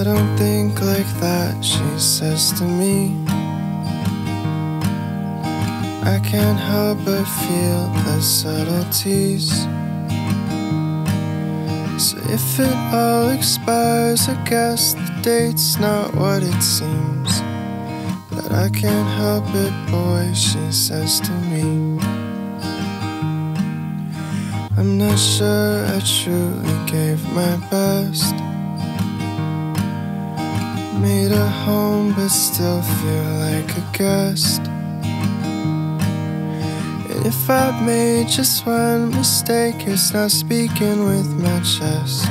don't think like that, she says to me. I can't help but feel the subtleties. So if it all expires, I guess the date's not what it seems. But I can't help it, boy, she says to me. I'm not sure I truly gave my best. Made a home but still feel like a guest. And if I've made just one mistake, it's not speaking with my chest.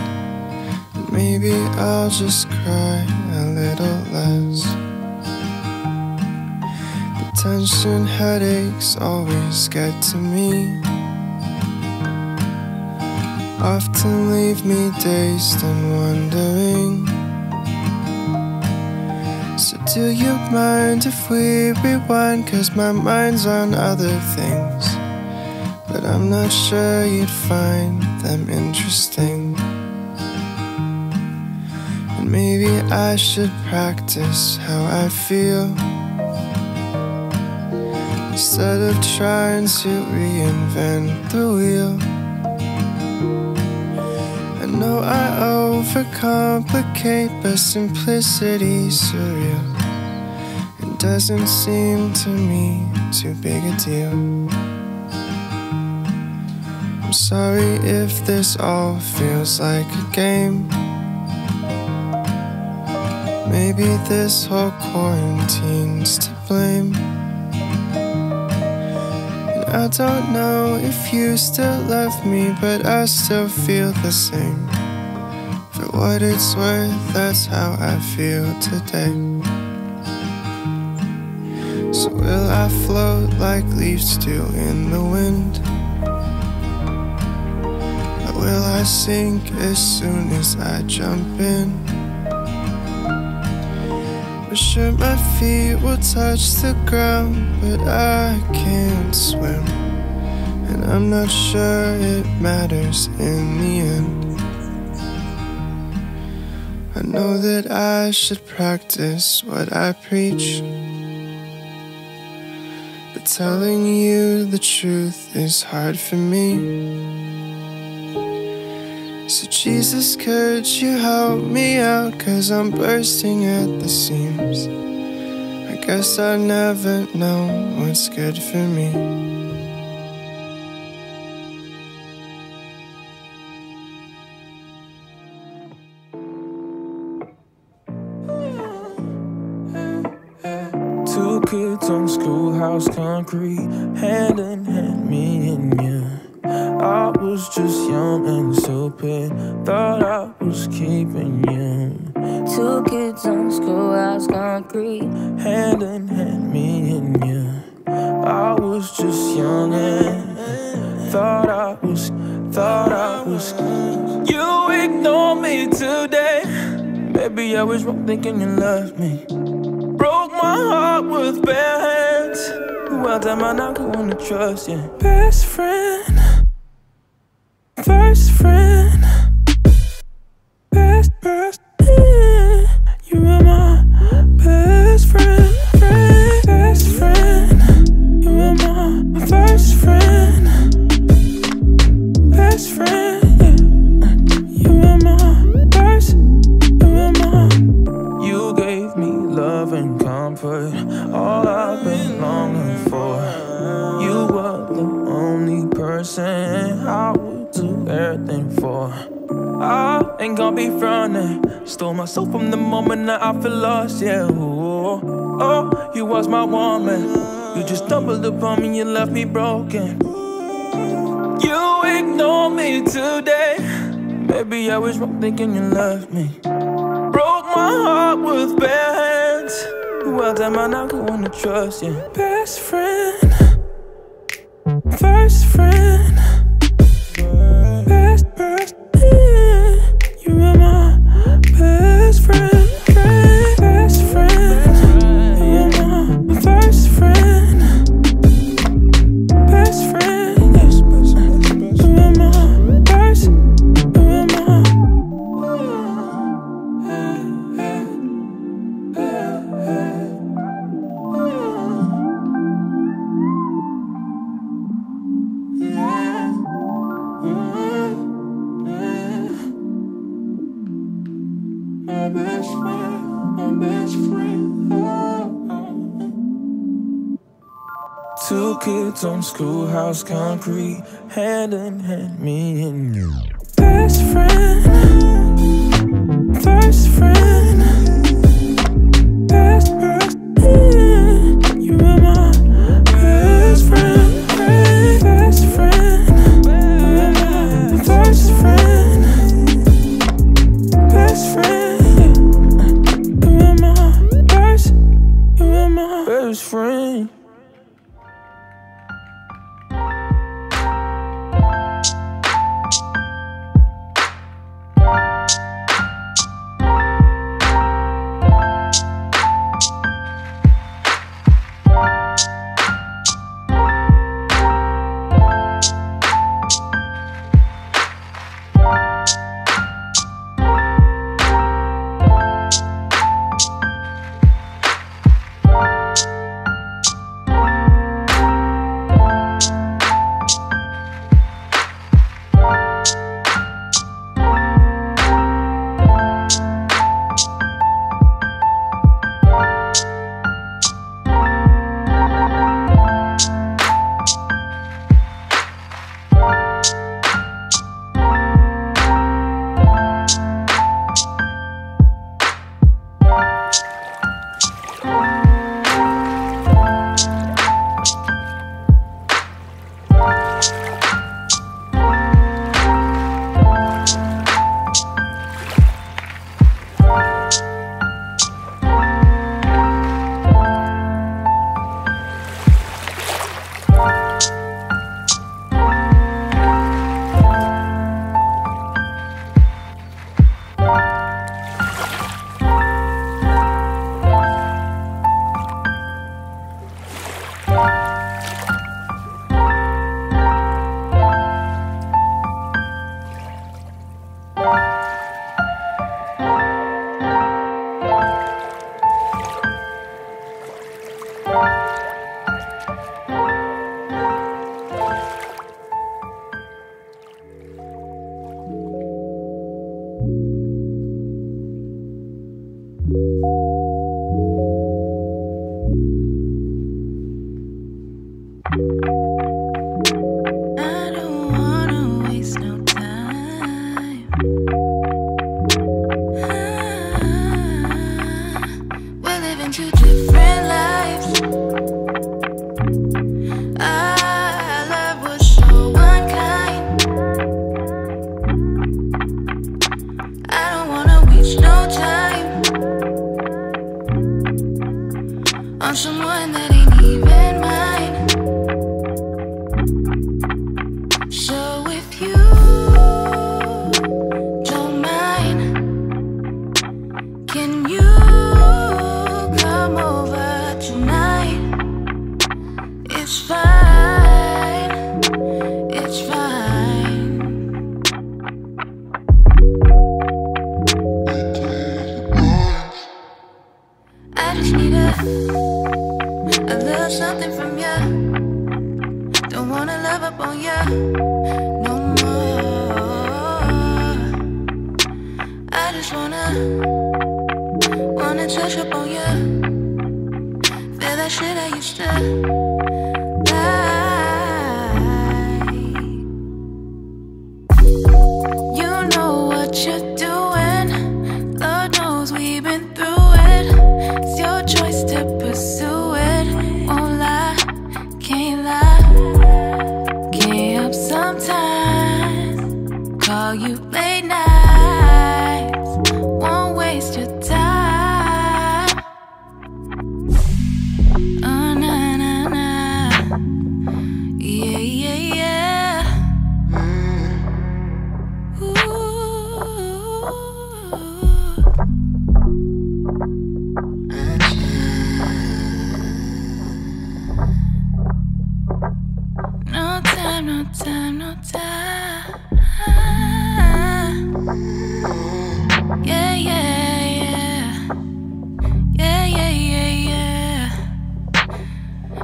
And maybe I'll just cry a little less. The tension, headaches always get to me. Often leave me dazed and wondering. So do you mind if we rewind? 'Cause my mind's on other things, but I'm not sure you'd find them interesting. And maybe I should practice how I feel, instead of trying to reinvent the wheel. I know I overcomplicate, but simplicity's surreal. It doesn't seem to me too big a deal. I'm sorry if this all feels like a game. Maybe this whole quarantine's to blame. And I don't know if you still love me, but I still feel the same. For what it's worth, that's how I feel today. So will I float like leaves do in the wind? Or will I sink as soon as I jump in? For sure my feet will touch the ground, but I can't swim. And I'm not sure it matters in the end. I know that I should practice what I preach, but telling you the truth is hard for me. So Jesus, could you help me out? 'Cause I'm bursting at the seams. I guess I'll never know what's good for me. Two kids on schoolhouse concrete, hand in hand, me and you. I was just young and stupid, thought I was keeping you. Two kids on schoolhouse concrete, hand in hand, me and you. I was just young and thought I was. You ignored me today. Maybe I was wrong thinking you loved me. Broke my heart with bare hands. Who else am I not going to trust? Yeah, best friend, first friend, best friend. You are my best friend, best friend. You are my first friend, best friend. Yeah. You are my first. You are my. You gave me love and comfort, all I've been longing for. You were the only person I would do everything for. I ain't gonna be frontin'. Stole myself from the moment that I feel lost, yeah. Ooh, oh, you was my woman. You just stumbled upon me, you left me broken. You ignored me today. Maybe I was wrong thinking you loved me. Broke my heart with bare hands. Who else am I not going to trust? Yeah, best friend, first friend, best friend. You are my best friend, best friend. You are my first friend, best friend. Yes, you are my first. You are my. Two kids on schoolhouse concrete, hand in hand, me and you. Best friend, first friend, best person. You are my best friend, best friend. You are my first friend, best friend. You are my best, you are my best friend.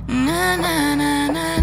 Na na na na